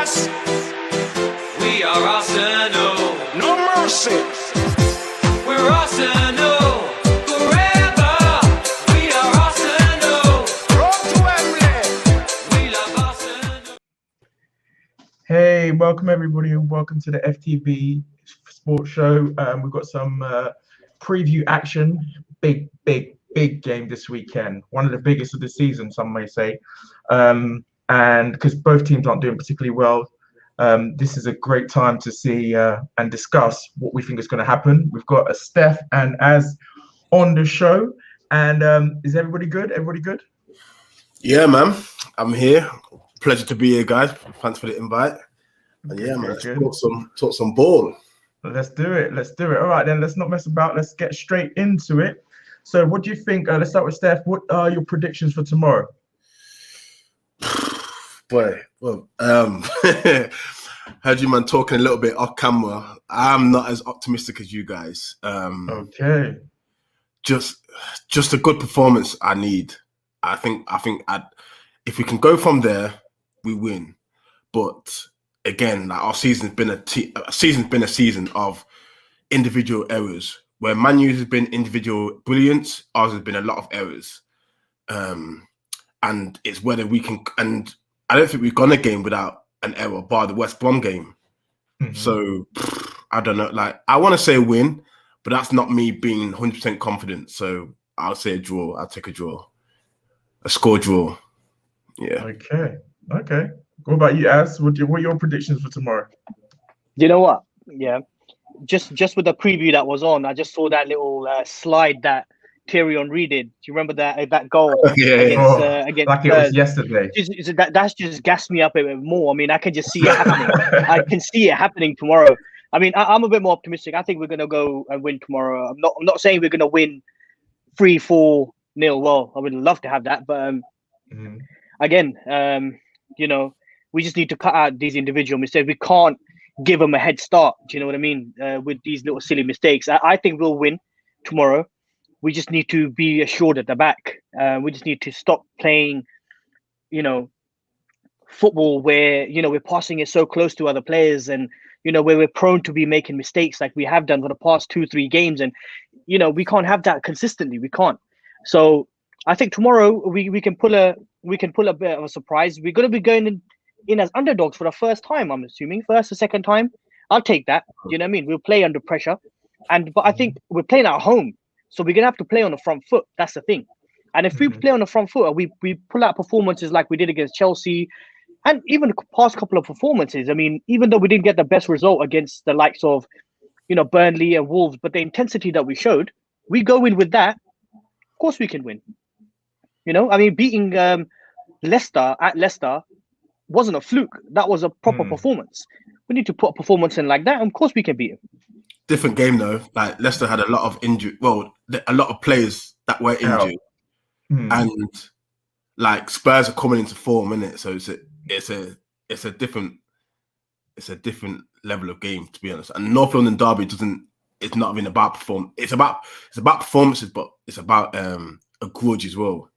us. We are Arsenal. No mercy. We're Arsenal. Forever. We are Arsenal. Road to Wembley. We love Arsenal. Hey, welcome everybody and welcome to the FTB Sports Show. We've got some preview action. Big game this weekend. One of the biggest of the season, some may say. And because both teams aren't doing particularly well, this is a great time to see and discuss what we think is going to happen. We've got Steph and Az on the show. And is everybody good? Everybody good? Yeah, man. I'm here. Pleasure to be here, guys. Thanks for the invite. And yeah, man, let's talk some ball. Let's do it. All right, then. Let's not mess about. Let's get straight into it. So, what do you think? Let's start with Steph. What are your predictions for tomorrow? Boy, well, heard you, man, talking a little bit off camera. I'm not as optimistic as you guys. Okay. Just a good performance. I need. I think if we can go from there, we win. But again, like our season's been a season of individual errors. Where Man U's has been individual brilliance, ours has been a lot of errors. And it's whether we can, and I don't think we've gone a game without an error, bar the West Brom game. Mm-hmm. So I don't know. Like, I want to say a win, but that's not me being 100% confident. So I'll say a draw. I'll take a draw, a score draw. Yeah. Okay. What about you, Az? What are your predictions for tomorrow? You know what? Yeah. Just with the preview that was on, I just saw that little slide that Thierry Henry did. Do you remember that goal? Against like it was yesterday. That's just gassed me up a bit more. I mean, I can just see it happening. I can see it happening tomorrow. I mean, I'm a bit more optimistic. I think we're gonna go and win tomorrow. I'm not saying we're gonna win 3-4-0. Well, I would love to have that, but again, we just need to cut out these individual mistakes. We can't give them a head start. Do you know what I mean? With these little silly mistakes, I think we'll win tomorrow. We just need to be assured at the back. We just need to stop playing, football where we're passing it so close to other players, and where we're prone to be making mistakes like we have done for the past 2-3 games. And we can't have that consistently. We can't. So I think tomorrow we can pull a bit of a surprise. We're going to be going in as underdogs for the first time, I'm assuming. First or second time. I'll take that. You know what I mean? We'll play under pressure. But I think we're playing at home. So we're going to have to play on the front foot. That's the thing. And if we play on the front foot, we pull out performances like we did against Chelsea and even the past couple of performances. I mean, even though we didn't get the best result against the likes of, Burnley and Wolves, but the intensity that we showed, we go in with that. Of course we can win. I mean, beating Leicester at Leicester wasn't a fluke. That was a proper performance. We need to put a performance in like that. And of course we can beat him. Different game though. Like Leicester had a lot of injury. Well, a lot of players that were injured, and like Spurs are coming into form, innit? So it's a different level of game, to be honest. And North London derby it's not even about perform. It's about performances, but it's about a grudge as well.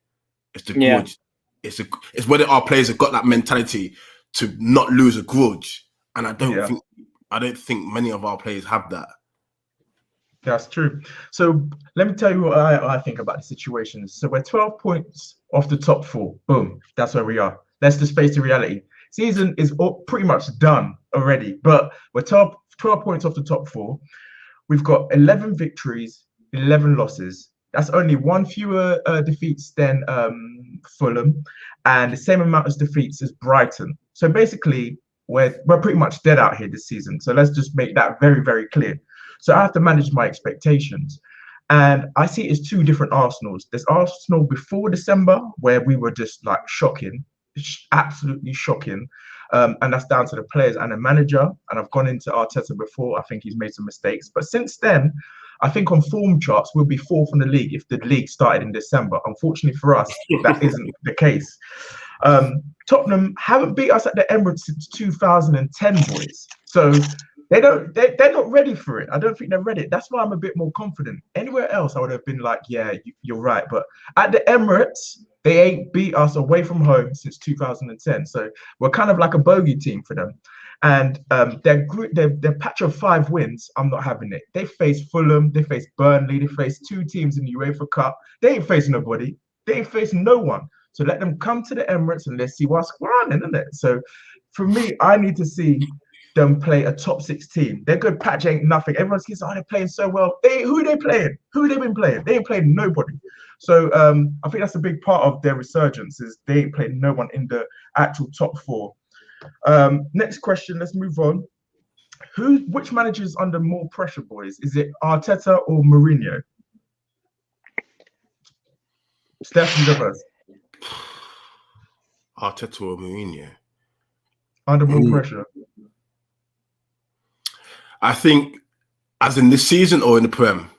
It's the grudge. It's whether our players have got that mentality to not lose a grudge, and I don't think many of our players have that. That's true. So let me tell you what I think about the situation. So we're 12 points off the top 4. Boom. That's where we are. Let's just face the reality. Season is pretty much done already, but we're 12 points off the top 4. We've got 11 victories, 11 losses. That's only one fewer defeats than Fulham, and the same amount of defeats as Brighton. So basically, we're pretty much dead out here this season. So let's just make that very, very clear. So I have to manage my expectations. And I see it as 2 different Arsenals. There's Arsenal before December, where we were just like shocking, absolutely shocking. And that's down to the players and the manager. And I've gone into Arteta before. I think he's made some mistakes. But since then, I think on form charts, we'll be 4th in the league if the league started in December. Unfortunately for us, that isn't the case. Tottenham haven't beat us at the Emirates since 2010, boys. So they're not ready for it. I don't think they're ready. That's why I'm a bit more confident. Anywhere else, I would have been like, yeah, you're right. But at the Emirates, They ain't beat us away from home since 2010. So we're kind of like a bogey team for them. And their patch of 5 wins, I'm not having it. They face Fulham, they face Burnley, they face 2 teams in the UEFA Cup. They ain't facing nobody. They ain't facing no one. So let them come to the Emirates and let's see what's going on, isn't it? So for me, I need to see them play a top 6 team. Their good patch ain't nothing. Everyone's thinking, oh, they're playing so well. Who are they playing? Who have they been playing? They ain't playing nobody. So I think that's a big part of their resurgence is they ain't playing no one in the actual top 4. Next question, let's move on. Which manager is under more pressure, boys? Is it Arteta or Mourinho? Steph, you go first. Arteta or Mourinho? Under more pressure. I think, as in this season or in the Prem?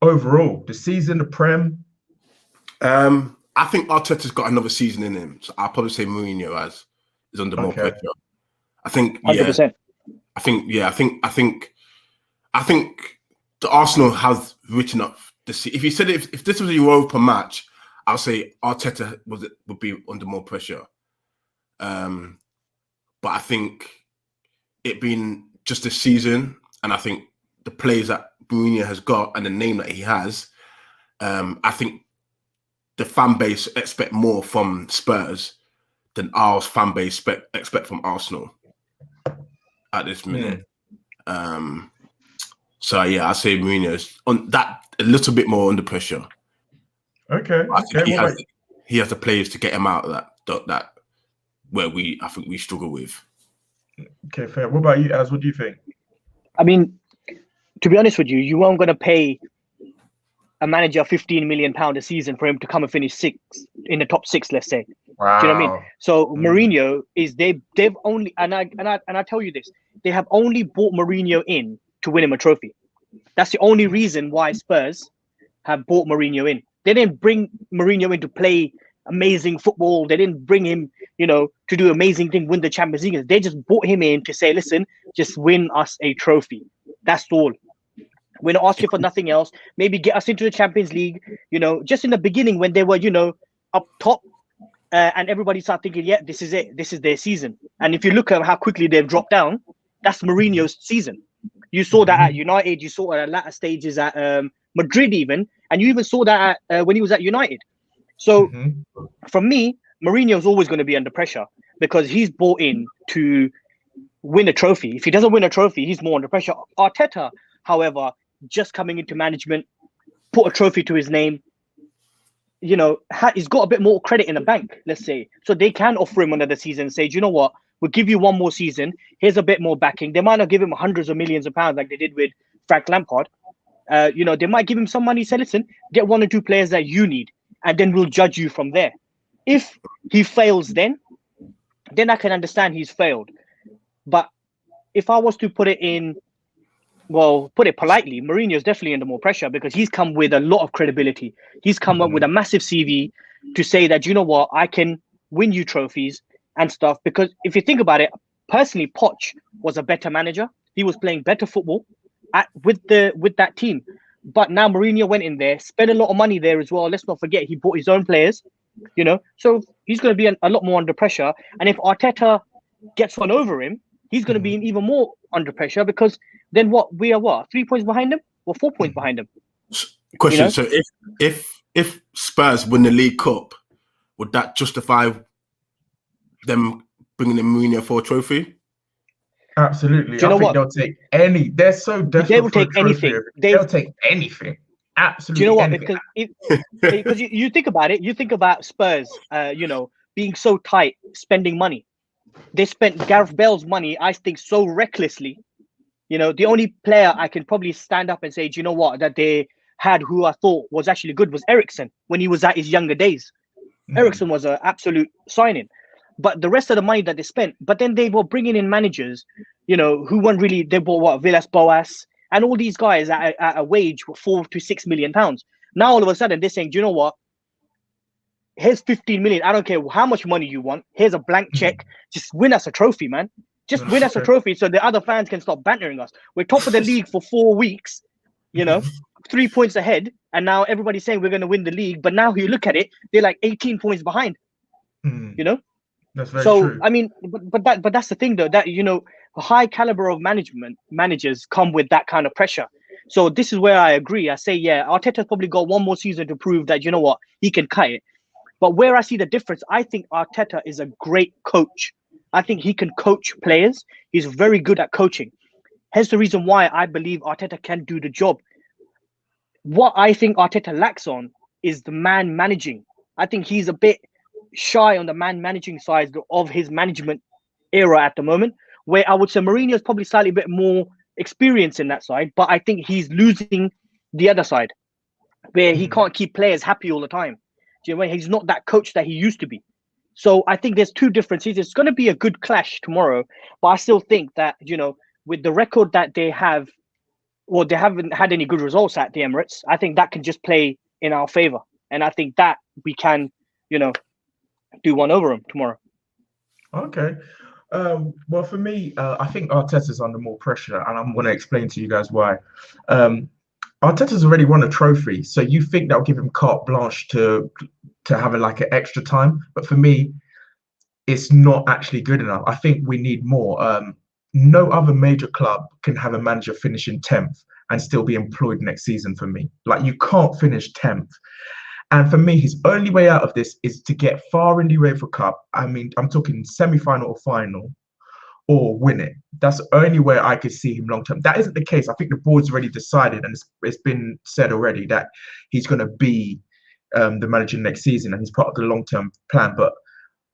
Overall, the season, the Prem. I think Arteta's got another season in him, so I'll probably say Mourinho is under more pressure. I think, 100%. I think the Arsenal has written up this. If you said if this was a Europa match, I'll say Arteta would be under more pressure. But I think it being just this season, and I think the players that Mourinho has got and the name that he has, I think the fan base expect more from Spurs than our fan base expect from Arsenal at this minute. So yeah, I say Mourinho's on that a little bit more under pressure. Okay. I think he has the players to get him out of that where I think we struggle with. Okay, fair. What about you, Az? What do you think? I mean, to be honest with you, you weren't going to pay a manager £15 million a season for him to come and finish 6 in the top 6, let's say. Wow. Do you know what I mean? So Mourinho is they've only and I tell you this, they have only bought Mourinho in to win him a trophy. That's the only reason why Spurs have bought Mourinho in. They didn't bring Mourinho in to play amazing football. They didn't bring him, to do amazing things, win the Champions League. They just brought him in to say, listen, just win us a trophy. That's all. We're not asking for nothing else. Maybe get us into the Champions League, just in the beginning when they were, up top and everybody started thinking, yeah, this is it. This is their season. And if you look at how quickly they've dropped down, that's Mourinho's season. You saw that at United. You saw it at latter stages at Madrid even. And you even saw that when he was at United. So for me, Mourinho's always going to be under pressure because he's bought in to win a trophy. If he doesn't win a trophy, he's more under pressure. Arteta, however, just coming into management, put a trophy to his name, he's got a bit more credit in the bank, let's say. So they can offer him another season and say, do you know what? We'll give you one more season. Here's a bit more backing. They might not give him hundreds of millions of pounds like they did with Frank Lampard. They might give him some money, say, listen, get 1 or 2 players that you need, and then we'll judge you from there. If he fails then I can understand he's failed. But if I was to put it politely, Mourinho is definitely under more pressure because he's come with a lot of credibility. He's come up with a massive CV to say that, you know what, I can win you trophies and stuff. Because if you think about it, personally, Poch was a better manager. He was playing better football with that team. But now Mourinho went in there, spent a lot of money there as well. Let's not forget, he bought his own players, So he's going to be a lot more under pressure. And if Arteta gets one over him, he's going to be even more under pressure because then we are 3 points behind him or 4 points behind him. Question: So if Spurs win the League Cup, would that justify them bringing in Mourinho for a trophy? Absolutely. Do you know what? They'll take any. They're so desperate. They will take anything. They'll take anything. Absolutely. Do you know what? Anything. Because you think about it. You think about Spurs. Being so tight, spending money. They spent Gareth Bale's money, I think, so recklessly. The only player I can probably stand up and say, do you know what, that they had who I thought was actually good was Eriksen when he was at his younger days. Eriksen was an absolute signing. But the rest of the money that they spent, but then they were bringing in managers, who weren't really, they bought Villas-Boas and all these guys at a wage of £4 to £6 million. Now, all of a sudden, they're saying, do you know what? Here's 15 million. I don't care how much money you want. Here's a blank check. Just win us a trophy, man. Just win us a trophy so the other fans can stop bantering us. We're top of the league for 4 weeks, 3 points ahead, and now everybody's saying we're going to win the league. But now you look at it, they're like 18 points behind. Mm, You know. that's very So true. I mean, but that's the thing though, that a high caliber of managers come with that kind of pressure. So this is where I agree. I say, yeah, Arteta's probably got one more season to prove that what, he can cut it. But where I see the difference, I think Arteta is a great coach. I think he can coach players. He's very good at coaching. Hence the reason why I believe Arteta can do the job. What I think Arteta lacks on is the man managing. I think he's a bit shy on the man managing side of his management era at the moment, where I would say Mourinho is probably slightly bit more experienced in that side, but I think he's losing the other side, where he can't keep players happy all the time. Do you know what I mean? He's not that coach that he used to be. So I think there's two differences. It's going to be a good clash tomorrow, but I still think that, with the record that they have, well, they haven't had any good results at the Emirates. I think that can just play in our favor. And I think that we can, do one over them tomorrow. Okay. Well, for me, I think Arteta's under more pressure, and I'm going to explain to you guys why. Arteta's already won a trophy, so you think that'll give him carte blanche to have like an extra time. But for me, it's not actually good enough. I think we need more. No other major club can have a manager finish in 10th and still be employed next season for me. Like, you can't finish 10th. And for me, his only way out of this is to get far in the UEFA Cup. I mean, I'm talking semi-final or final, or win it. That's the only way I could see him long term. That isn't the case. I think the board's already decided, and it's been said already, that he's going to be the manager next season, and he's part of the long-term plan. But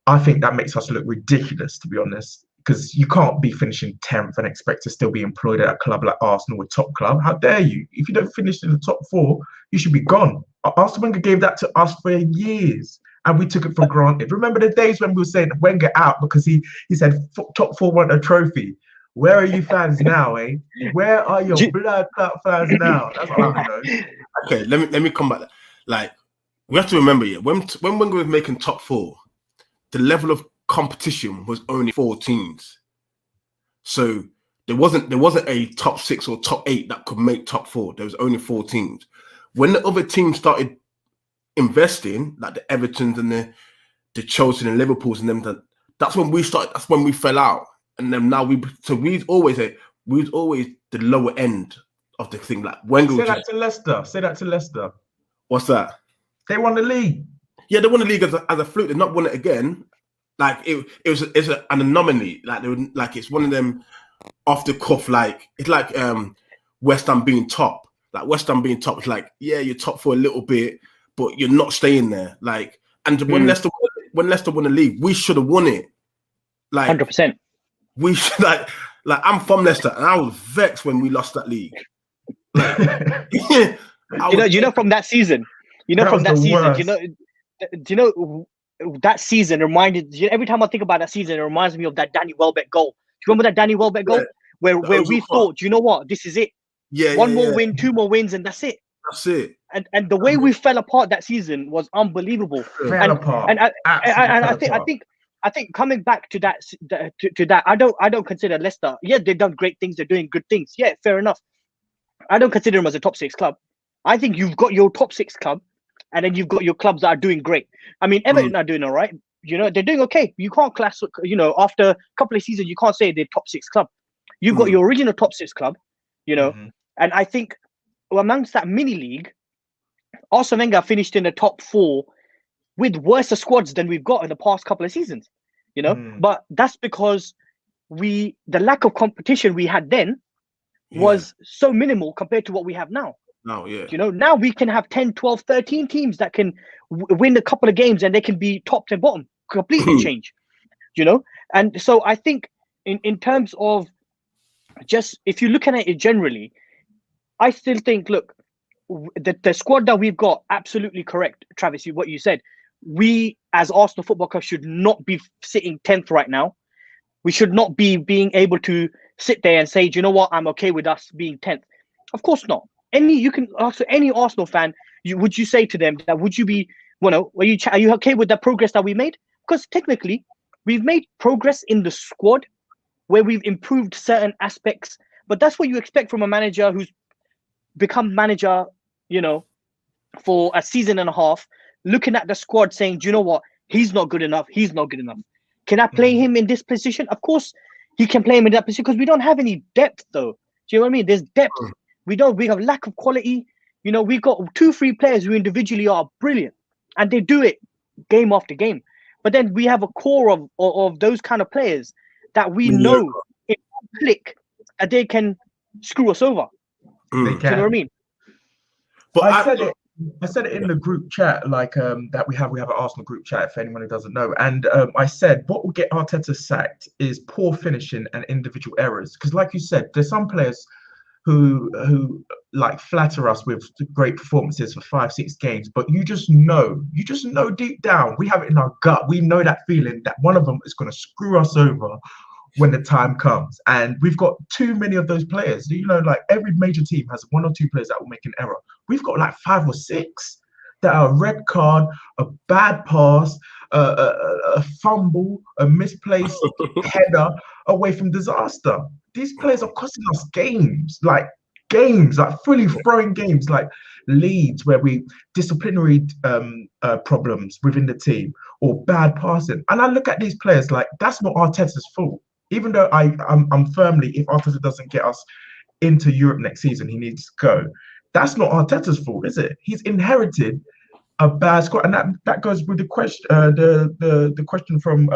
I think that makes us look ridiculous, to be honest, because you can't be finishing 10th and expect to still be employed at a club like Arsenal, a top club. How dare you? If you don't finish in the top 4, you should be gone. Arsene Wenger gave that to us for years, and we took it for granted. Remember the days when we were saying Wenger out because he said top 4 want a trophy? Where are you fans now, eh? Where are your blood clot fans now? That's what I want to know. Okay, let me come back. Like, we have to remember, when Wenger was making top 4, the level of competition was only 4 teams. So there wasn't a top 6 or top 8 that could make top 4. There was only 4 teams. When the other teams started investing, like the Evertons and the Chelsea and Liverpools and them, that's when we started. That's when we fell out. And then now we was always the lower end of the thing. Like Wenger. Say that to Leicester. Say that to Leicester. What's that? They won the league. Yeah, they won the league as a fluke. They've not won it again. Like it's an anomaly. Like it's one of them off the cuff. Like it's like West Ham being top. Like West Ham being top is like, yeah, you're top for a little bit, but you're not staying there. Like, and when Leicester won the league, we should have won it. Like 100%. We should like I'm from Leicester, and I was vexed when we lost that league. Like, from that season. From that season. That season reminded. Every time I think about that season, it reminds me of that Danny Welbeck goal. Do you remember that Danny Welbeck goal where we thought, you know what, this is it. Yeah. One more win, 2 more wins, and that's it. That's it. And the way we fell apart that season was unbelievable. And I think coming back to that, I don't consider Leicester. Yeah, they've done great things. They're doing good things. Yeah, fair enough. I don't consider them as a top 6 club. I think you've got your top 6 club, and then you've got your clubs that are doing great. I mean, Everton are doing all right. They're doing okay. You can't class. After a couple of seasons, you can't say they're top 6 club. You've got your original top 6 club. And I think amongst that mini league, Arsene Wenger finished in the top 4 with worse squads than we've got in the past couple of seasons. But that's because the lack of competition we had then was so minimal compared to what we have now. No, yeah. Now we can have 10, 12, 13 teams that can win a couple of games and they can be top to bottom, completely change. And so I think in terms of just, if you're looking at it generally, I still think, look, the squad that we've got, absolutely correct, Travis, what you said. We, as Arsenal Football Club, should not be sitting 10th right now. We should not be being able to sit there and say, do you know what, I'm okay with us being 10th. Of course not. You can ask any Arsenal fan, would you say to them that, would you be, are you okay with the progress that we made? Because technically, we've made progress in the squad where we've improved certain aspects, but that's what you expect from a manager who's become manager, for a season and a half, looking at the squad, saying, "Do you know what? He's not good enough. He's not good enough. Can I play him in this position?" Of course, he can play him in that position because we don't have any depth, though. Do you know what I mean? There's depth. We have lack of quality. We've got 2-3 players who individually are brilliant, and they do it game after game. But then we have a core of those kind of players that we know in one click that they can screw us over. They Do you know what I mean? But I said it in the group chat, like that we have an Arsenal group chat, if anyone who doesn't know. And I said what will get Arteta sacked is poor finishing and individual errors. Because like you said, there's some players who like flatter us with great performances for 5-6 games, but you just know deep down, we have it in our gut. We know that feeling that one of them is going to screw us over when the time comes. And we've got too many of those players. Like every major team has 1 or 2 players that will make an error. We've got like 5 or 6 that are a red card, a bad pass, a fumble, a misplaced header away from disaster. These players are costing us games, like fully throwing games, like Leeds, where we disciplinary problems within the team or bad passing. And I look at these players like that's not Arteta's fault. Even though I'm firmly, if Arteta doesn't get us into Europe next season, he needs to go. That's not Arteta's fault, is it? He's inherited a bad squad, and that goes with the question, the question from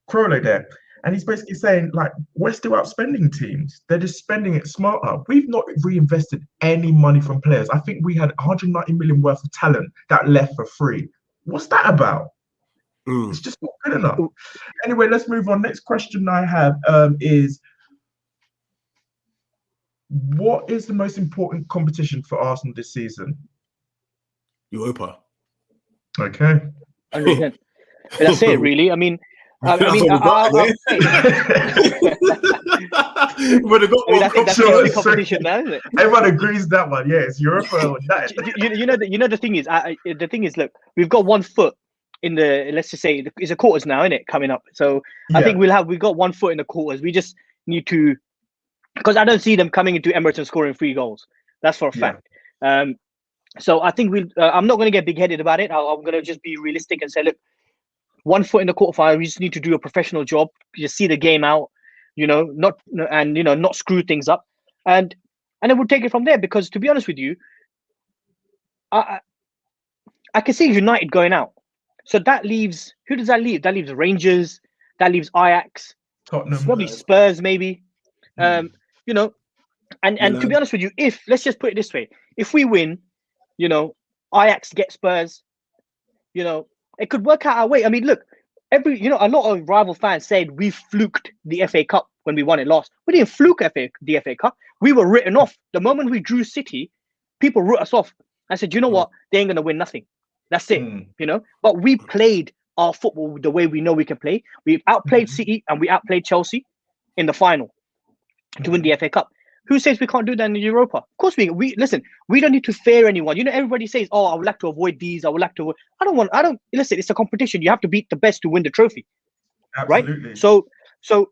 Crowley there, and he's basically saying like we're still outspending teams. They're just spending it smarter. We've not reinvested any money from players. I think we had 190 million worth of talent that left for free. What's that about? It's just not good enough. Anyway, let's move on. Next question I have is, what is the most important competition for Arsenal this season? Europa. Okay. 100%. That's it, really. I mean, I think that's the only competition now, isn't it? Everyone agrees that one. Yeah, it's Europa or that. The thing is, look, we've got 1 foot in the, let's just say it's a quarters now, isn't it, coming up? So I think we've got 1 foot in the quarters. We just need to, because I don't see them coming into Emirates and scoring 3 goals. That's for a fact. So I think I'm not going to get big-headed about it. I'm going to just be realistic and say, look, 1 foot in the quarterfinal. We just need to do a professional job. Just see the game out, not screw things up, and then we'll take it from there. Because to be honest with you, I can see United going out. So that leaves, who does that leave? That leaves Rangers. That leaves Ajax. Tottenham. Probably Spurs, maybe. And to be honest with you, let's just put it this way, if we win, Ajax get Spurs, it could work out our way. I mean, look, a lot of rival fans said we fluked the FA Cup when we won it last. We didn't fluke the FA Cup. We were written off. The moment we drew City, people wrote us off. I said, you know what? They ain't going to win nothing. That's it, But we played our football the way we know we can play. We outplayed City and we outplayed Chelsea in the final to win the FA Cup. Who says we can't do that in Europa? Of course we listen. We don't need to fear anyone. Everybody says, "Oh, I would like to avoid these. I would like to." Listen. It's a competition. You have to beat the best to win the trophy, Absolutely. right? So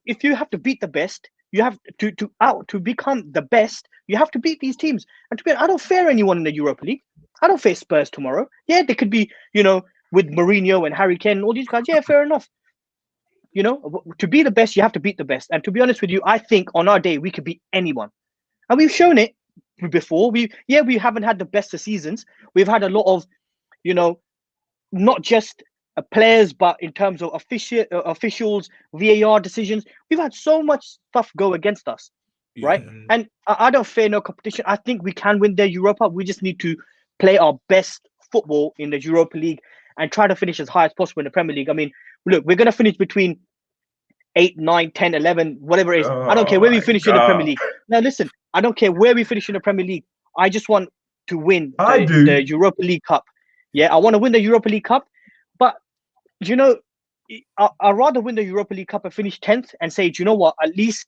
if you have to beat the best, you have to become the best. You have to beat these teams. And to be honest, I don't fear anyone in the Europa League. I don't face Spurs tomorrow. Yeah, they could be, with Mourinho and Harry Kane and all these guys. Yeah, fair enough. To be the best, you have to beat the best. And to be honest with you, I think on our day we could beat anyone. And we've shown it before. We haven't had the best of seasons. We've had a lot of, not just players, but in terms of officials, VAR decisions. We've had so much stuff go against us, right? And I don't fear no competition. I think we can win the Europa. We just need to play our best football in the Europa League and try to finish as high as possible in the Premier League. I mean, look, we're going to finish between 8, 9, 10, 11, whatever it is. I don't care where we finish in the Premier League. Now, listen, I don't care where we finish in the Premier League. I just want to win the Europa League Cup. Yeah, I want to win the Europa League Cup. But, I'd rather win the Europa League Cup and finish 10th and say, do you know what? At least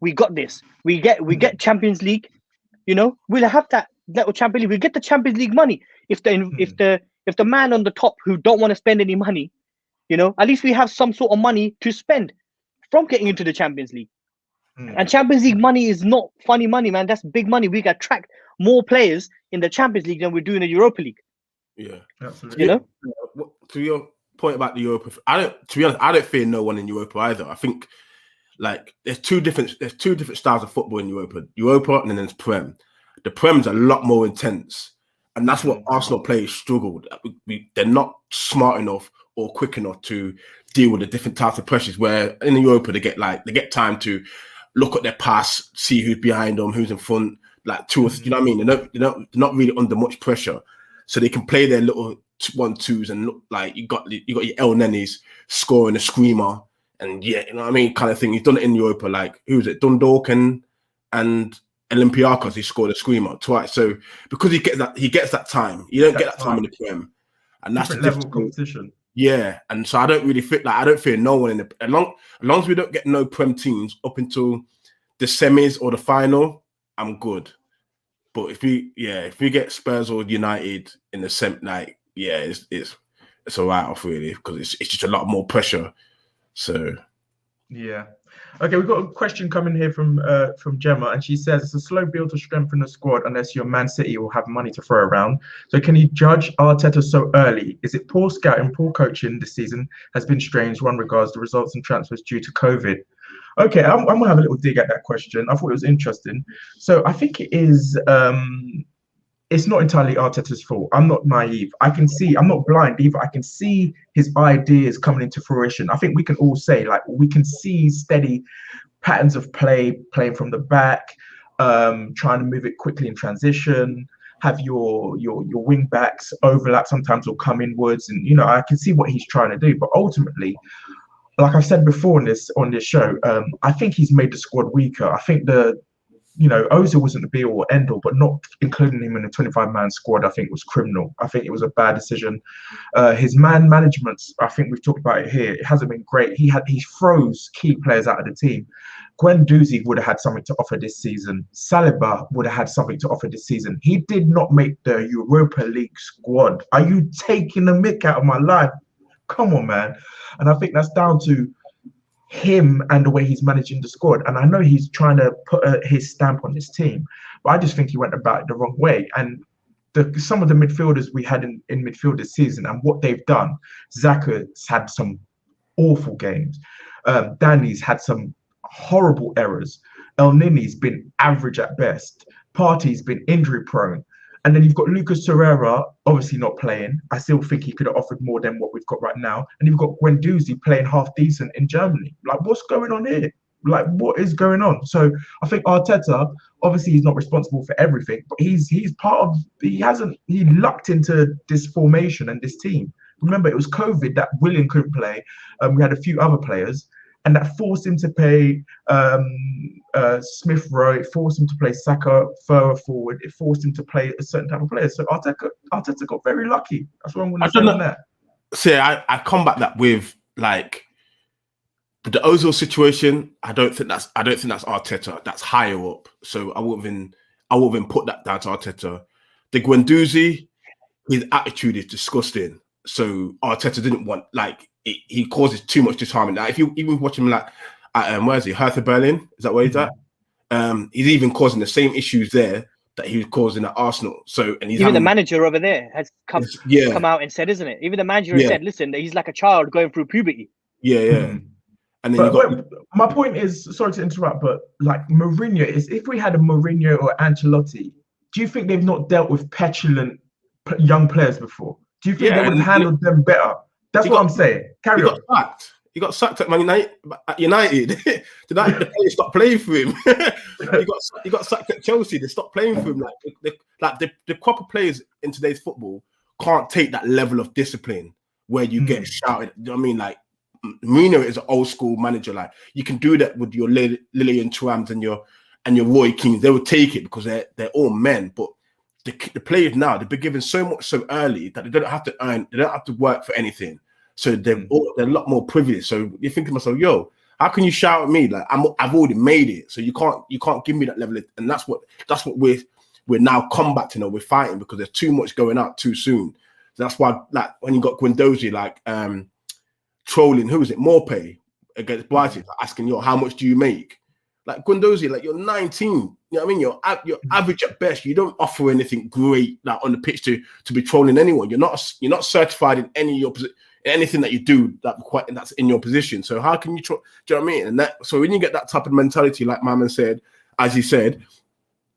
we got this. We get Champions League. We'll have that little Champions League. We get the Champions League money. If the man on the top who don't want to spend any money, at least we have some sort of money to spend from getting into the Champions League. And Champions League money is not funny money, man. That's big money. We can attract more players in the Champions League than we do in the Europa League. Yeah, absolutely. You know, to your point about the Europa, to be honest, I don't fear no one in Europa either. I think like there's two different styles of football in Europa, and then there's Prem. The Prem's a lot more intense, and that's what Arsenal players struggled. They're not smart enough or quick enough to deal with the different types of pressures. Where in Europa they get time to look at their pass, see who's behind them, who's in front, like two or you know what I mean. They're not really under much pressure, so they can play their little 1-2s and look like you got your El Nenes scoring a screamer. And yeah, you know what I mean, kind of thing. He's done it in Europa, like who's it, Dundalk and Olympiacos. He scored a screamer twice. So because he gets that time. You don't get that time in the Prem, and that's the level of competition. Yeah, and so I don't really feel like I don't fear no one in the as long as we don't get no Prem teams up until the semis or the final, I'm good. But if we get Spurs or United in the sem, like it's a write off really because it's just a lot more pressure. So, yeah. Okay, we've got a question coming here from Gemma, and she says it's a slow build to strengthen the squad unless your Man City will have money to throw around. So, can you judge Arteta so early? Is it poor scouting, poor coaching this season has been strange? One regards the results and transfers due to COVID. Okay, I'm gonna have a little dig at that question. I thought it was interesting. So, I think it is. It's not entirely Arteta's fault. I'm not naive. I'm not blind either. I can see his ideas coming into fruition. I think we can all say, like, we can see steady patterns of play, playing from the back, trying to move it quickly in transition, have your wing backs overlap sometimes or come inwards. And, you know, I can see what he's trying to do. But ultimately, like I've said before on this show, I think he's made the squad weaker. I think Ozil wasn't the be all or end all, but not including him in the 25-man squad, I think was criminal. I think it was a bad decision. His man management, I think we've talked about it here, it hasn't been great. He froze key players out of the team. Guendouzi would have had something to offer this season. Saliba would have had something to offer this season. He did not make the Europa League squad. Are you taking the mick out of my life? Come on, man. And I think that's down to him and the way he's managing the squad. And I know he's trying to put his stamp on his team, but I just think he went about it the wrong way. And some of the midfielders we had in midfield this season and what they've done, Xhaka's had some awful games. Danny's had some horrible errors. El Nini's been average at best. Partey's been injury prone. And then you've got Lucas Torreira, obviously not playing. I still think he could have offered more than what we've got right now. And you've got Guendouzi playing half decent in Germany. Like, what's going on here? Like, what is going on? So I think Arteta, obviously he's not responsible for everything, but he's part of, he lucked into this formation and this team. Remember, it was COVID that Willian couldn't play. We had a few other players. And that forced him to play Smith Rowe. It forced him to play Saka further forward. It forced him to play a certain type of player. So Arteta got very lucky. That's what I'm going to say on that. See, I combat that with like the Ozil situation. I don't think that's Arteta. That's higher up. So I wouldn't even put that down to Arteta. The Guendouzi, his attitude is disgusting. So Arteta didn't want he causes too much disharmony. Like if you even watch him where is he? Hertha Berlin? Is that where he's at? He's even causing the same issues there that he was causing at Arsenal. So and he's even the manager over there has come out and said, isn't it? Even the manager has said, listen, he's like a child going through puberty. Yeah. And then my point is, sorry to interrupt, but like Mourinho is, if we had a Mourinho or Ancelotti, do you think they've not dealt with petulant young players before? Do you think they would have handled them better? That's what I'm saying. Carry on. He got sacked at Man United. The players stopped playing for him. he got sacked at Chelsea. They stopped playing for him. The proper players in today's football can't take that level of discipline where you get shouted. You know what I mean? Like Mourinho is an old school manager. Like you can do that with your Lillian Thuams and your Roy Keanes. They will take it because they're all men. But the players now, they've been given so much so early that they don't have to earn, they don't have to work for anything. So they're a lot more privileged. So you're thinking to myself, yo, how can you shout at me? Like I've already made it. So you can't give me that level and that's what we're now combating or we're fighting because there's too much going out too soon. So that's why like when you got Guendouzi trolling, who is it? Morpay against Brighton, asking, yo, how much do you make? Like Guendouzi, like you're 19. You know what I mean? You're average at best. You don't offer anything great like on the pitch to be trolling anyone. You're not certified in anything that you do that's in your position. So how can you do you know what I mean? And so when you get that type of mentality, like my man said, as he said,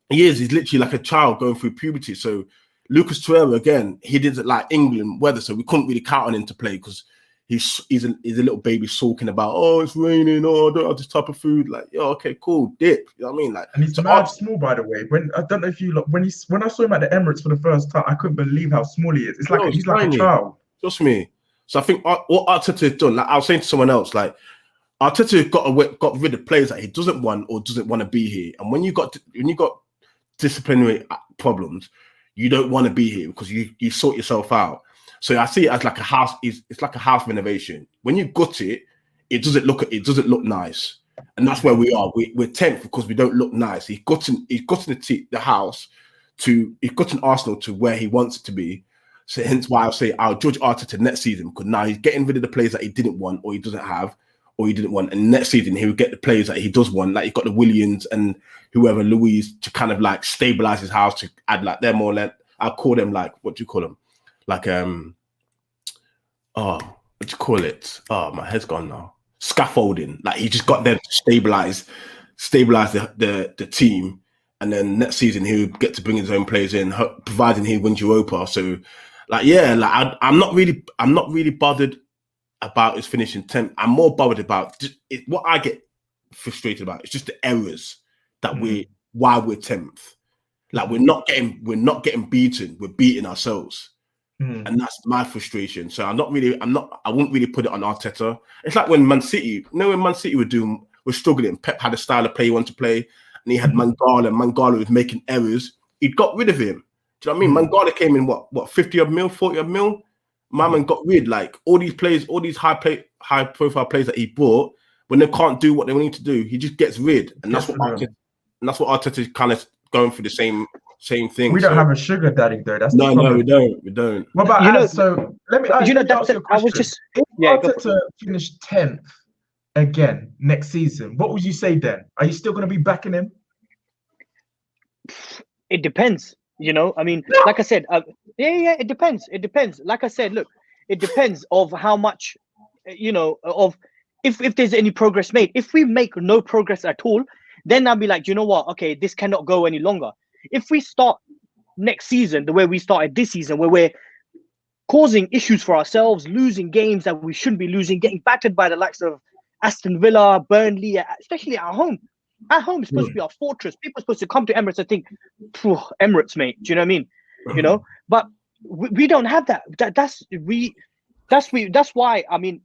he's literally like a child going through puberty. So Lucas Torreira, again, he didn't like England weather, so we couldn't really count on him to play because he's a little baby sulking about, oh, it's raining, oh, I don't have this type of food. Like, yo, okay, cool, dip. You know what I mean? Like, and he's mad small, by the way. I don't know if you look, when I saw him at the Emirates for the first time, I couldn't believe how small he is. It's like he's like a child. Trust me. So I think what Arteta has done, like I was saying to someone else, like Arteta got rid of players that he doesn't want or doesn't want to be here. And when you got disciplinary problems, you don't want to be here because you sort yourself out. So I see it as like a house. It's like a house renovation. When you gut it, it doesn't look nice, and that's where we are. We're 10th because we don't look nice. He's gotten the house to he's gotten Arsenal to where he wants it to be. So hence why I'll say I'll judge Arteta next season because now he's getting rid of the players that he didn't want or he doesn't have or he didn't want, and next season he will get the players that he does want. Like he got the Williams and whoever Louise to kind of like stabilize his house to add like they're more like I'll call them like what do you call them? Like what do you call it? Oh, my head's gone now. Scaffolding. Like he just got them to stabilize the team, and then next season he'll get to bring his own players in, providing he wins Europa. So, like I'm not really bothered about his finishing 10th. I'm more bothered about what I get frustrated about. It's just the errors that why we're 10th. Like we're not getting beaten. We're beating ourselves. And that's my frustration. So I wouldn't really put it on Arteta. It's like when Man City, when Man City were struggling, Pep had a style of play he wanted to play, and he had Mangala, and Mangala was making errors. He got rid of him. Do you know what I mean? Mangala came in what 50 odd mil, 40 odd mil? My man got rid. Like all these players, all these high profile players that he brought, when they can't do what they need to do, he just gets rid. And that's what Arteta is kind of going through the same thing. We don't have a sugar daddy though. That's no, we don't. What about so let me ask you a question. I was just to finish 10th again next season, what would you say then? Are you still going to be backing him? It depends. I mean, like I said, it depends. Like I said, look, it depends of how much, of if there's any progress made. If we make no progress at all, then I'll be like, you know what? Okay, this cannot go any longer. If we start next season the way we started this season, where we're causing issues for ourselves, losing games that we shouldn't be losing, getting battered by the likes of Aston Villa, Burnley, especially at home. At home, it's supposed to be our fortress. People are supposed to come to Emirates and think, Emirates, mate. Do you know what I mean? But we don't have that. That's why. I mean,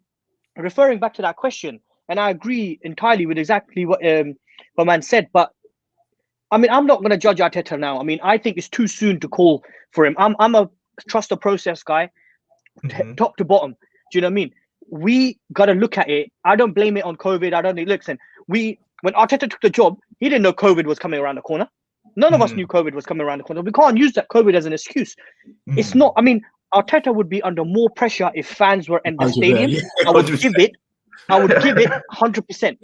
referring back to that question, and I agree entirely with exactly what man said. But I mean, I'm not going to judge Arteta now. I mean, I think it's too soon to call for him. I'm a trust the process guy, top to bottom. Do you know what I mean? We got to look at it. I don't blame it on COVID. I don't think. Listen, when Arteta took the job, he didn't know COVID was coming around the corner. None of us knew COVID was coming around the corner. We can't use that COVID as an excuse. It's not. I mean, Arteta would be under more pressure if fans were in the stadium. Yeah. I would give it 100%.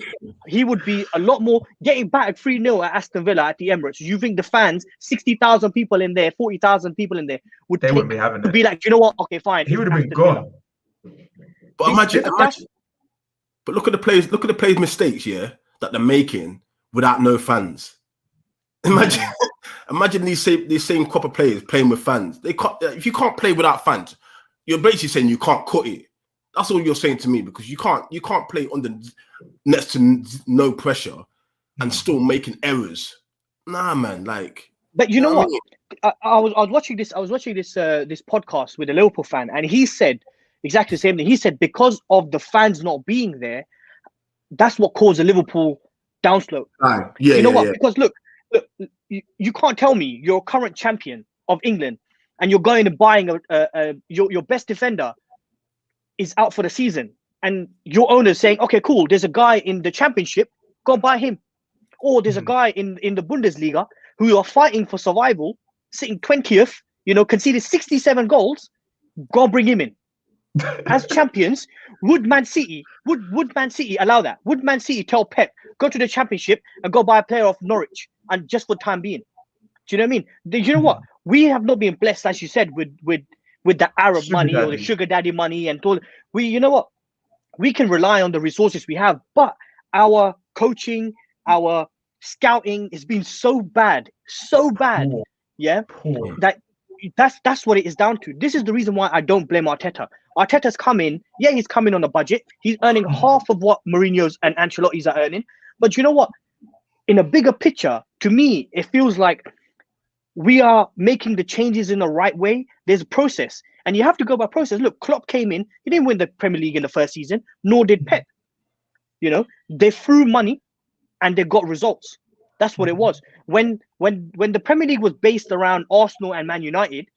He would be a lot more getting battered 3-0 at Aston Villa at the Emirates. You think the fans, 60,000 people in there, 40,000 people in there, wouldn't be having it. Be like, you know what? Okay, fine. He would have been gone. But imagine. But look at the players' mistakes, that they're making without no fans. Imagine these same crop of players playing with fans. They can't. If you can't play without fans, you're basically saying you can't cut it. That's all you're saying to me, because you can't play under next to no pressure and still making errors. Nah, man. Like, but you know what? I was watching this. I was watching this podcast with a Liverpool fan, and he said exactly the same thing. He said because of the fans not being there, that's what caused the Liverpool downslope. Yeah, you know what? Yeah. Because look, you can't tell me you're current champion of England and you're going and buying your best defender is out for the season, and your owner's saying, okay, cool, there's a guy in the championship, go and buy him. Or there's a guy in the Bundesliga who you are fighting for survival, sitting 20th, conceded 67 goals, go and bring him in. as champions, would Man City allow that? Would Man City tell Pep go to the Championship and go buy a player off Norwich and just for time being? Do you know what I mean? You know what? We have not been blessed, as you said, with the Arab Sugar money or the daddy. sugar daddy money and all. You know what? We can rely on the resources we have, but our coaching, our scouting has been so bad, Poor, yeah, poor. that's what it is down to. This is the reason why I don't blame Arteta. Arteta's come in, yeah, he's coming on a budget. He's earning half of what Mourinho's and Ancelotti's are earning. But you know what? In a bigger picture, to me, it feels like we are making the changes in the right way. There's a process, and you have to go by process. Look, Klopp came in, he didn't win the Premier League in the first season, nor did Pep. You know, they threw money and they got results. That's what it was. When the Premier League was based around Arsenal and Man United,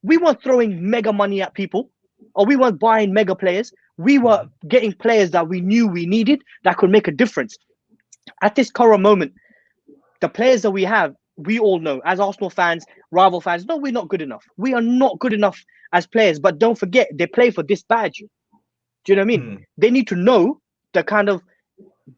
we weren't throwing mega money at people, or we weren't buying mega players. We were getting players that we knew we needed that could make a difference. At this current moment, the players that we have, we all know as Arsenal fans, rival fans, no, we're not good enough. We are not good enough as players, but don't forget, they play for this badge. Do you know what I mean? They need to know the kind of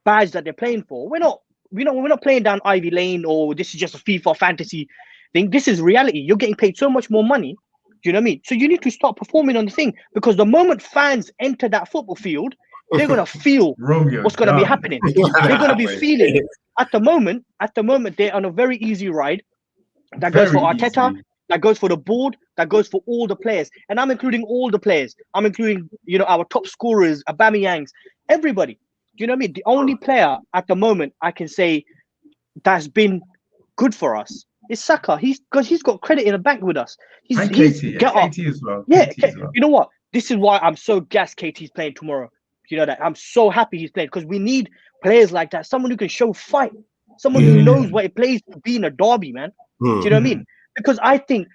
badge that they're playing for. We're not playing down Ivy Lane or this is just a FIFA fantasy thing. This is reality. You're getting paid so much more money. Do you know what I mean? So you need to start performing on the thing, because the moment fans enter that football field, they're gonna feel what's gonna be happening. They're gonna be feeling it. At the moment, they're on a very easy ride. That goes for Arteta, that goes for the board, that goes for all the players. And I'm including all the players. I'm including, our top scorers, Aubameyangs, everybody. Do you know what I mean? The only player at the moment I can say that's been good for us is Saka. He's got credit in the bank with us. And KT as well. Yeah, KT as well. you know what? This is why I'm so gassed KT's playing tomorrow. You know that? I'm so happy he's playing, because we need players like that. Someone who can show fight. Someone who knows what it plays to be in a derby, man. Do you know what I mean? Because I think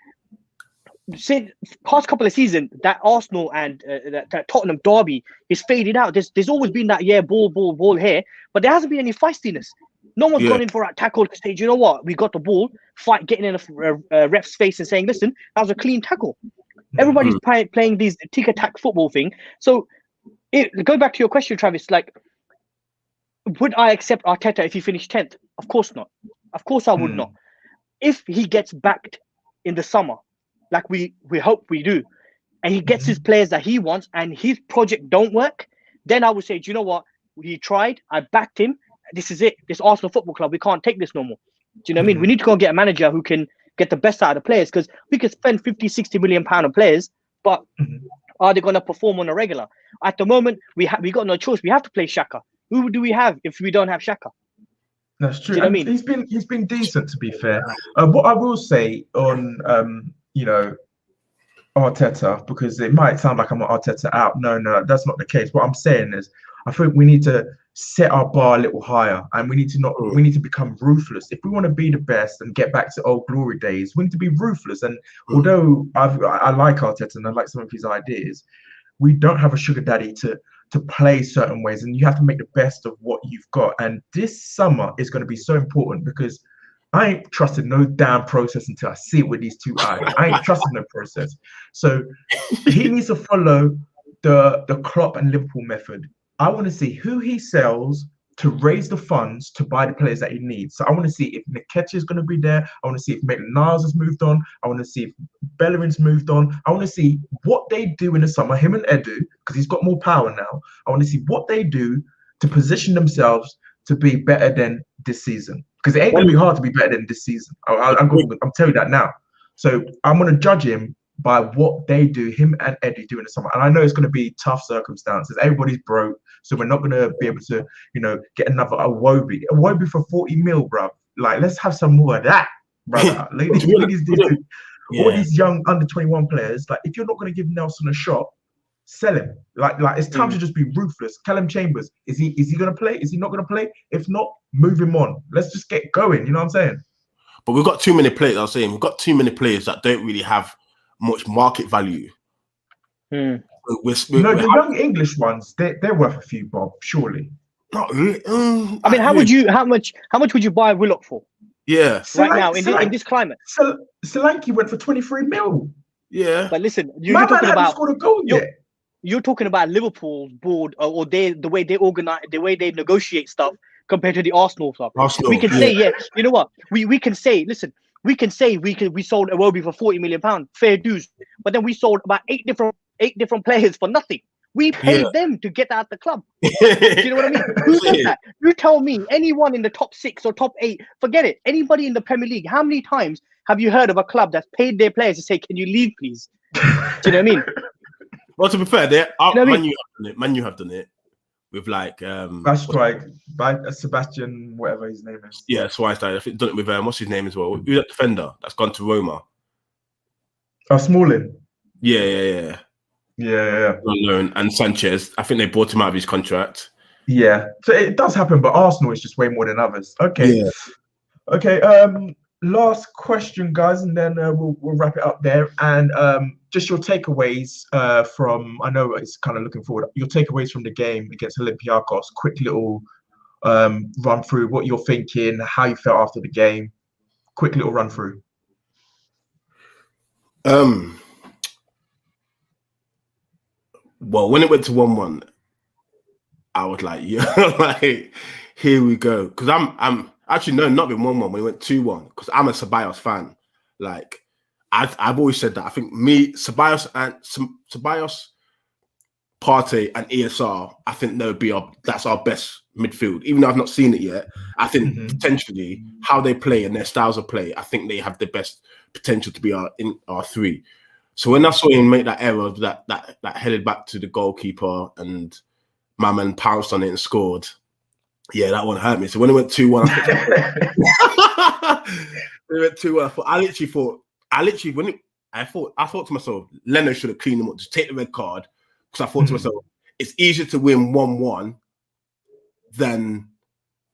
since past couple of seasons, that Arsenal and that Tottenham derby is faded out. There's always been that ball here, but there hasn't been any feistiness. No one's gone in for a tackle to say, you know what, we got the ball, fight, getting in a ref's face and saying, listen, that was a clean tackle. Everybody's playing these tick-attack football thing. So go back to your question, Travis, like, would I accept Arteta if he finished 10th? Of course not. Of course I would not. If he gets backed in the summer, like we hope we do, and he gets his players that he wants and his project don't work, then I would say, do you know what? He tried, I backed him. This is it. This Arsenal Football Club, we can't take this no more. Do you know what I mean? We need to go and get a manager who can get the best out of the players, because we could spend 50, 60 million pound on players, but are they going to perform on a regular? At the moment, we got no choice. We have to play Xhaka. Who do we have if we don't have Xhaka? That's true. Do you know what I mean? He's been decent, to be fair. What I will say on Arteta, because it might sound like I'm an Arteta out. No, that's not the case. What I'm saying is, I think we need to set our bar a little higher, and we need to become ruthless. If we want to be the best and get back to old glory days, we need to be ruthless. And although I like Arteta and I like some of his ideas, we don't have a sugar daddy to play certain ways, and you have to make the best of what you've got. And this summer is going to be so important, because I ain't trusted no damn process until I see it with these two eyes. I ain't trusted no process. So he needs to follow the Klopp and Liverpool method. I want to see who he sells to raise the funds to buy the players that he needs. So I want to see if Nketiah is going to be there. I want to see if Maitland-Niles has moved on. I want to see if Bellerin's moved on. I want to see what they do in the summer, him and Edu, because he's got more power now. I want to see what they do to position themselves to be better than this season. Because it ain't going to be hard to be better than this season. I'm telling you that now. So I'm going to judge him by what they do, him and Eddie do in the summer. And I know it's going to be tough circumstances. Everybody's broke, so we're not going to be able to, get another Iwobi. Iwobi for 40 mil, bro. Like, let's have some more of that, brother. All these young under 21 players, like, if you're not going to give Nelson a shot, sell him. Like it's time to just be ruthless. Callum Chambers, is he going to play? Is he not going to play? If not, move him on. Let's just get going. You know what I'm saying? But we've got too many players. I was saying we've got too many players that don't really have much market value. The young English ones, they're worth a few bob, surely. Not really. I mean, how much would you buy Willock for? Yeah, right now in this climate. Solanke went for 23 mil. Yeah, but listen, you're talking about scored a goal yet. you're talking about Liverpool's board or the way they organize, the way they negotiate stuff compared to the Arsenal stuff. Arsenal, We can say, you know what? We can say, listen, we can say we sold Iwobi for £40 million, fair dues, but then we sold about eight different players for nothing. We paid them to get out the club. Do you know what I mean? Who does that? You tell me, anyone in the top 6 or top 8, forget it. Anybody in the Premier League, how many times have you heard of a club that's paid their players to say, can you leave, please? Do you know what I mean? Well, to be fair, Man U have done it with like Sebastian, whatever his name is. Yeah, Schweinsteiger. I think done it with what's his name as well? Who's that defender that's gone to Roma? Smalling. Yeah. On loan. And Sanchez, I think they bought him out of his contract. Yeah, so it does happen, but Arsenal is just way more than others. Okay. Yeah. Okay. Last question, guys, and then we'll wrap it up there. And just your takeaways from, I know it's kind of looking forward, your takeaways from the game against Olympiacos. Quick little run through what you're thinking, how you felt after the game. Quick little run through. Well, when it went to 1-1, I was like, yeah, like, here we go. Because I'm actually, no, not been 1-1 when it went 2-1, because I'm a Ceballos fan. Like, I've always said that. I think Ceballos, Partey, and ESR, I think that's our best midfield. Even though I've not seen it yet, I think potentially how they play and their styles of play, I think they have the best potential to be our 3. So when I saw him make that error that headed back to the goalkeeper and my man pounced on it and scored, yeah, that one hurt me. So when it went 2-1, I thought to myself, Leno should have cleaned him up, just take the red card. Because I thought to myself, it's easier to win 1-1 than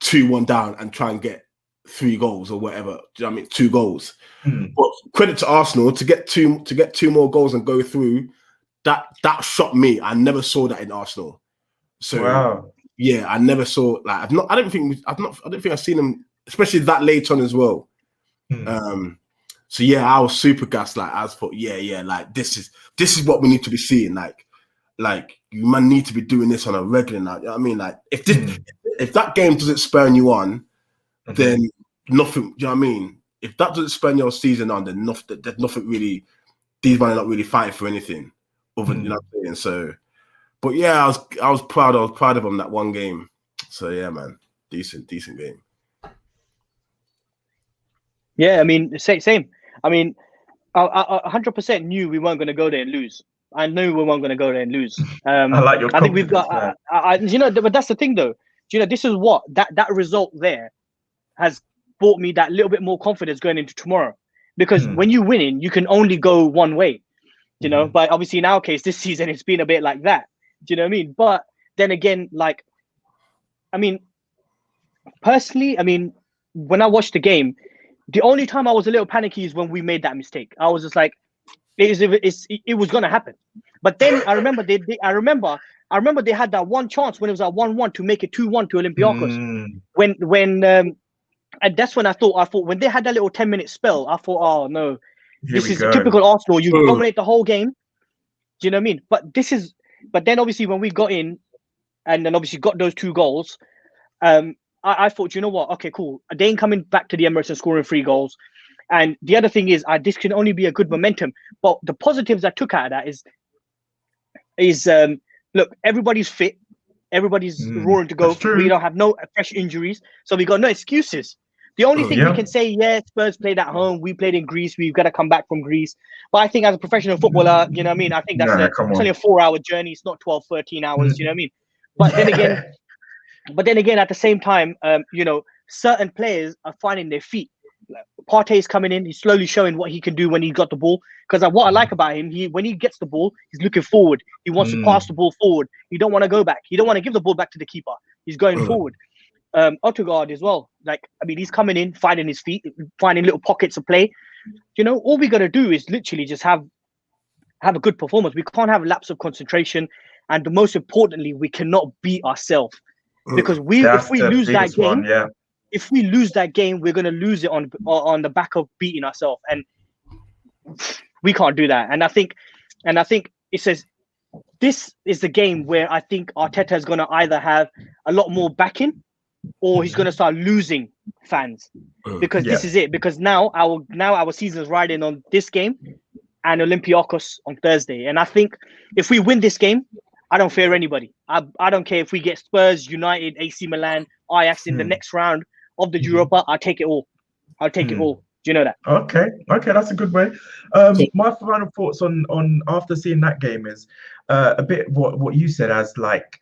2-1 down and try and get 3 goals or whatever. Do you know what I mean? 2 goals. But credit to Arsenal to get two more goals and go through. That shocked me. I never saw that in Arsenal. So wow. Yeah, I never saw I don't think I've seen them, especially that late on as well. So yeah, I was super gassed. Like I thought, yeah, like this is what we need to be seeing. Like you man need to be doing this on a regular night. You know what I mean? Like if that game doesn't spur you on, then nothing. Do you know what I mean? If that doesn't spur your season on, then there's nothing really. These men are not really fighting for anything. Other than, you know what I'm saying? So, but yeah, I was proud. I was proud of them that one game. So yeah, man, decent game. Yeah, I mean, same. I mean, I 100% knew we weren't going to go there and lose. I knew we weren't going to go there and lose. I like your. I think we've got. But that's the thing, though. This is what that result there has brought me that little bit more confidence going into tomorrow. Because when you winning, you can only go one way. But obviously in our case, this season it's been a bit like that. Do you know what I mean? But then again, personally, when I watched the game, the only time I was a little panicky is when we made that mistake. I was just like, it was gonna happen. But then I remember they had that one chance when it was at 1-1 to make it 2-1 to Olympiacos. And that's when I thought when they had that little 10-minute spell, I thought, oh no, this is typical Arsenal. You dominate the whole game. Do you know what I mean? But then obviously when we got in, and then obviously got those 2 goals, I thought, you know what? Okay, cool. They ain't coming back to the Emirates and scoring 3 goals. And the other thing is, this can only be a good momentum. But the positives I took out of that is look, everybody's fit, everybody's roaring to go. We don't have no fresh injuries, so we got no excuses. The only thing we can say, yeah, Spurs played at home. We played in Greece. We've got to come back from Greece. But I think as a professional footballer, you know what I mean? I think it's only a 4-hour journey. It's not 12, 13 hours. You know what I mean? But then again, at the same time, certain players are finding their feet. Partey's coming in. He's slowly showing what he can do when he got the ball. Because what I like about him, when he gets the ball, he's looking forward. He wants to pass the ball forward. He don't want to go back. He don't want to give the ball back to the keeper. He's going forward. Odegaard as well. He's coming in, finding his feet, finding little pockets of play. All we got to do is literally just have a good performance. We can't have a lapse of concentration. And most importantly, we cannot beat ourselves. Because if we lose that game, if we lose that game, we're going to lose it on the back of beating ourselves, and we can't do that. And I think it says this is the game where I think Arteta is going to either have a lot more backing, or he's going to start losing fans, because this is it. Because now our season is riding on this game and Olympiacos on Thursday, and I think if we win this game, I don't fear anybody. I don't care if we get Spurs, United, AC Milan, Ajax in the next round of the Europa. I'll take it all. I'll take it all. Do you know that? Okay, that's a good way. My final thoughts on after seeing that game is a bit what you said, as like,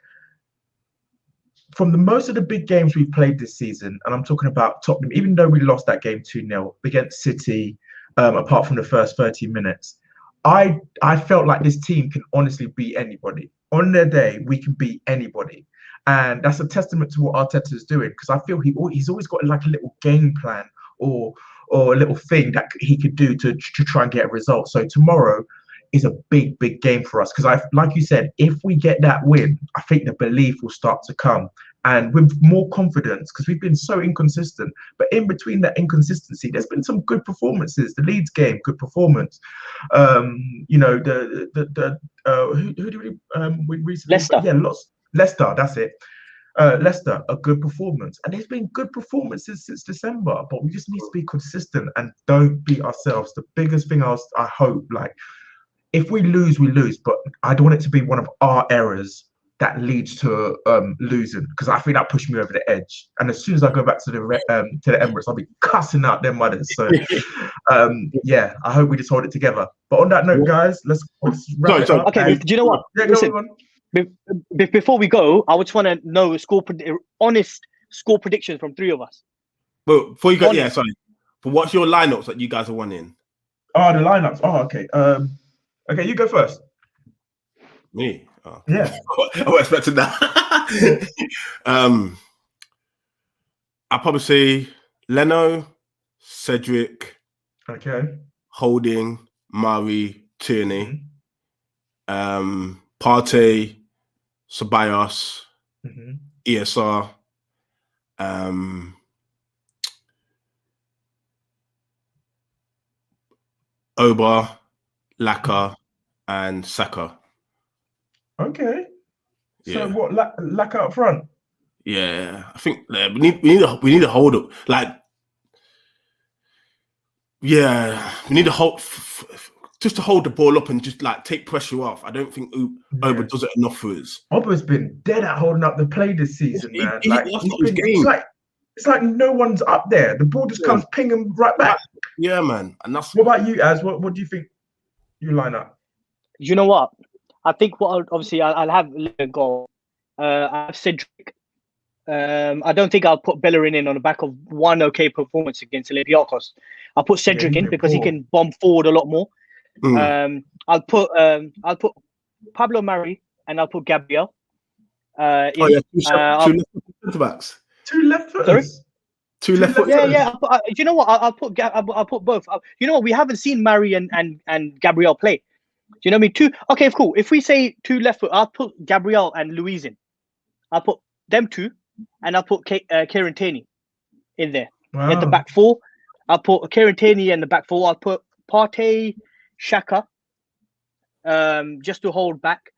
from the most of the big games we've played this season, and I'm talking about Tottenham, even though we lost that game 2-0 against City, apart from the first 30 minutes, I felt like this team can honestly beat anybody. On their day, we can beat anybody. And that's a testament to what Arteta is doing, because I feel he's always got like a little game plan or a little thing that he could do to try and get a result. So tomorrow is a big game for us, because like you said, if we get that win, I think the belief will start to come, and with more confidence, because we've been so inconsistent. But in between that inconsistency, there's been some good performances. The Leeds game, good performance. You know, who do we recently? Leicester. Yeah, Leicester. That's it. Leicester, a good performance, and there's been good performances since December, but we just need to be consistent and don't beat ourselves. The biggest thing I hope, like, if we lose, we lose, but I don't want it to be one of our errors that leads to losing, because I think that pushed me over the edge. And as soon as I go back to the Emirates, I'll be cussing out them mothers. So yeah, I hope we just hold it together. But on that note, guys, let's wrap it up. Okay, do you know what? Yeah, listen, before we go, I just want to know honest score predictions from three of us. But before you go, but what's your lineups that you guys are wanting? Oh, the lineups. Oh, okay. Okay, you go first. Me? Oh. Yeah. I was expecting that. I'll probably say Leno, Cedric, Holding, Murray, Tierney, Partey, Ceballos, ESR, Oba, Laka, and Saka. Okay. So Yeah. what, Laka up front? Yeah, I think we need a hold up. Like, yeah, we need to hold just to hold the ball up and just like take pressure off. I don't think Oba does it enough for us. Oba's been dead at holding up the play this season, man. It's like no one's up there. The ball just comes pinging right back. Yeah, man. And that's. What about you, Az? What do you think you line up? You know what? I think I'll have a goal. I have Cedric. I don't think I'll put Bellerin in on the back of one okay performance against Olympiacos. I'll put Cedric in because he can bomb forward a lot more. I'll put Pablo Mari and I'll put Gabriel. Two left backs. Two left footers. Two left footers. Yeah. You know what? I'll put both. You know what? We haven't seen Mari and Gabriel play. Do you know what I mean? Two. Okay, cool. If we say two left foot, I'll put Gabriel and Luiz in. I'll put them two, and I'll put Kieran Tierney in there at the back four. I'll put Kieran Tierney in the back four. I'll put Partey, Xhaka, just to hold back.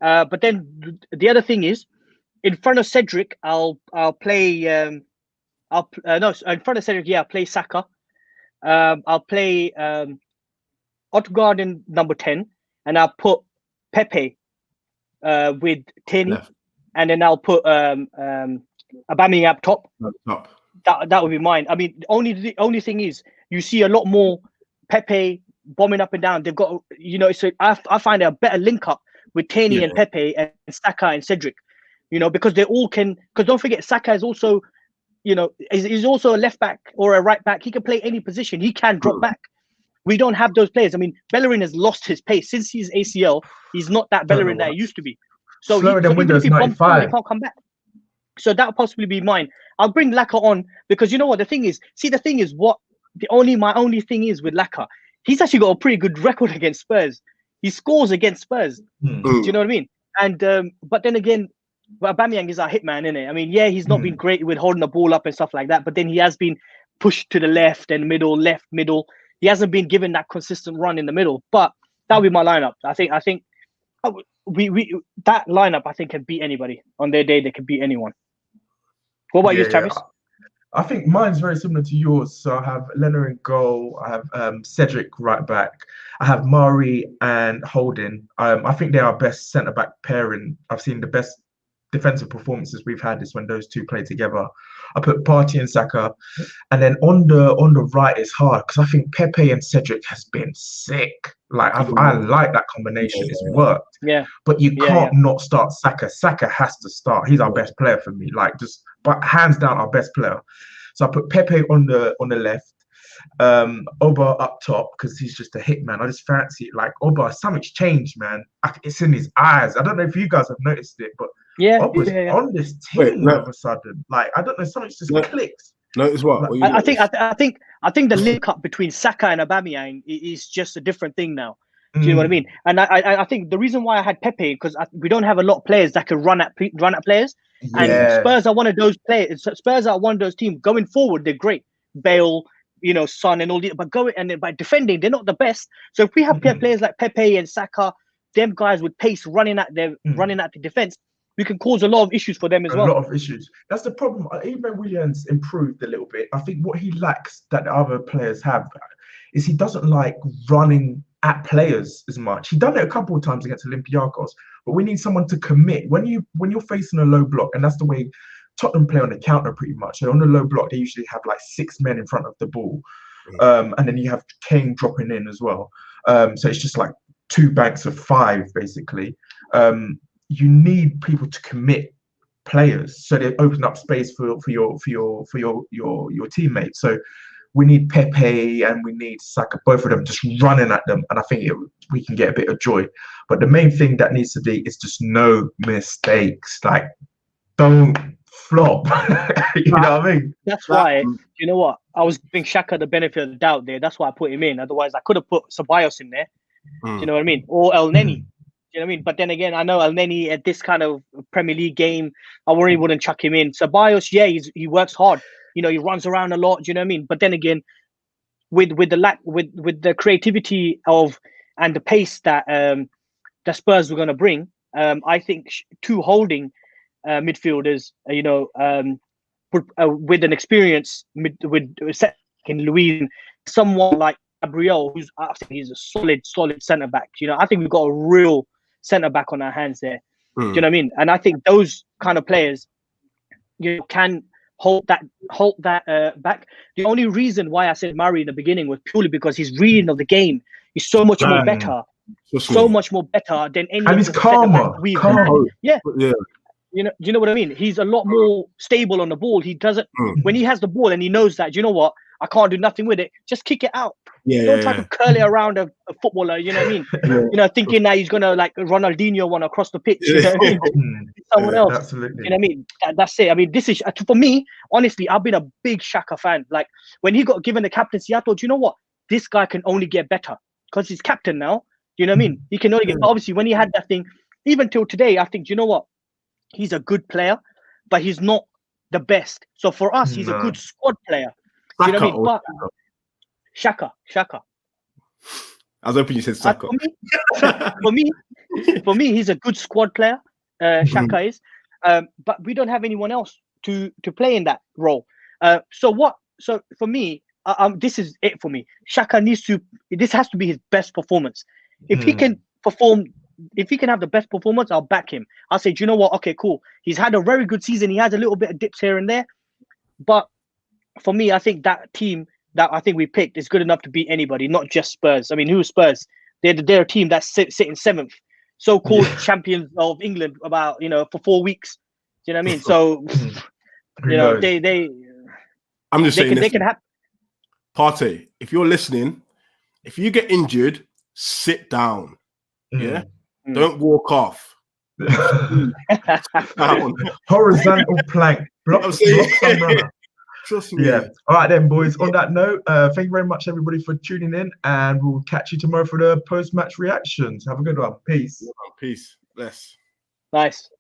But then the other thing is, in front of Cedric, I'll play. In front of Cedric, I'll play Saka. I'll play Odegaard in number 10, and I'll put Pepe with Tierney, and then I'll put Aubameyang up top. That would be mine. I mean, the only thing is, you see a lot more Pepe bombing up and down. They've got, so I find a better link up with Tierney and Pepe and Saka and Cedric, because they all can. Because don't forget, Saka is also, is also a left back or a right back. He can play any position. He can drop back. We don't have those players. I mean, Bellerin has lost his pace since he's ACL. He's not that Bellerin that he used to be. So slower than Windows 95. He can't come back. So that would possibly be mine. I'll bring Laka on because you know what the thing is. My only thing is with Laka, he's actually got a pretty good record against Spurs. He scores against Spurs. Do you know what I mean? And but then again, Aubameyang is our hitman, isn't it? I mean, he's not been great with holding the ball up and stuff like that. But then he has been pushed to the left and left, middle. He hasn't been given that consistent run in the middle. But that'll be my lineup. I think we that lineup I think can beat anybody on their day. They can beat anyone. What about you, Travis? I think mine's very similar to yours. So I have Leonard in goal. I have Cedric right back. I have Mari and Holding. I think they're our best centre back pairing. I've seen the best defensive performances we've had is when those two play together. I put Partey and Saka, and then on the right it's hard because I think Pepe and Cedric has been sick. Like I like that combination. It's worked. Yeah. But you can't not start Saka. Saka has to start. He's our best player for me. Like but hands down our best player. So I put Pepe on the left. Oba up top because he's just a hitman. I just fancy it. Like Oba, something's changed, man. It's in his eyes. I don't know if you guys have noticed it, but Oba's on this team all of a sudden. Like I don't know, something just clicks. Notice what? Like, I think the link up between Saka and Aubameyang is just a different thing now. Do you know what I mean? And I think the reason why I had Pepe because we don't have a lot of players that can run at players. And Spurs are one of those players. Spurs are one of those teams going forward. They're great. Bale, Son and all the, but by defending, they're not the best. So if we have players like Pepe and Saka, them guys with pace running at the defense, we can cause a lot of issues for them as well. A lot of issues. That's the problem. Even Williams improved a little bit. I think what he lacks that the other players have is he doesn't like running at players as much. He done it a couple of times against Olympiacos, but we need someone to commit when you're facing a low block, and that's the way Tottenham play on the counter pretty much. So on the low block, they usually have like 6 men in front of the ball, and then you have Kane dropping in as well. So it's just like 2 banks of 5 basically. You need people to commit players so they open up space for your teammates. So we need Pepe and we need Saka, both of them just running at them, and I think we can get a bit of joy. But the main thing that needs to be is just no mistakes. Like, don't flop. You know what I mean? That's why, you know what? I was giving Xhaka the benefit of the doubt there. That's why I put him in. Otherwise, I could have put Ceballos in there. Do you know what I mean? Or El Neni. Do you know what I mean? But then again, I know El Neni at this kind of Premier League game, I really wouldn't chuck him in. Ceballos, he works hard. He runs around a lot. Do you know what I mean? But then again, with the creativity and the pace that the Spurs were going to bring, I think 2 holding midfielders, with an experience with Luis, someone like Gabriel, I think he's a solid centre back. I think we've got a real centre back on our hands there. Do you know what I mean? And I think those kind of players, can hold that back. The only reason why I said Murray in the beginning was purely because his reading of the game is so much more better, much more better than any. And he's calmer. Yeah. You know what I mean? He's a lot more stable on the ball. He doesn't when he has the ball and he knows that, you know what, I can't do nothing with it. Just kick it out. Don't try to curl it around a footballer. You know what I mean? Thinking that he's gonna like Ronaldinho one across the pitch. You know what I mean? Someone else. Absolutely. You know what I mean? That's it. I mean, this is for me. Honestly, I've been a big Xhaka fan. Like when he got given the captaincy, I thought, you know what, this guy can only get better because he's captain now. You know what I mean? He can only get. Obviously, when he had that thing, even till today, I think, you know what, he's a good player, but he's not the best. So for us, he's a good squad player. You know what I mean? But Xhaka. I was hoping you said Saka. For me, he's a good squad player. Xhaka is, but we don't have anyone else to play in that role. So for me, this is it for me. Xhaka this has to be his best performance. If he can perform, if he can have the best performance, I'll back him. I'll say, do you know what? Okay, cool. He's had a very good season. He has a little bit of dips here and there, but for me, I think that team that I think we picked is good enough to beat anybody, not just Spurs. I mean, who's Spurs? They're a team that's sitting 7th, so-called champions of England for 4 weeks. Do you know what I mean? So, I'm just saying they can have. Partey, if you're listening, if you get injured, sit down. Yeah, don't walk off. Horizontal plank. Block some runner. Trust me. Yeah. All right then, boys. On that note, thank you very much, everybody, for tuning in, and we'll catch you tomorrow for the post-match reactions. Have a good one. Peace. Peace. Bless. Nice.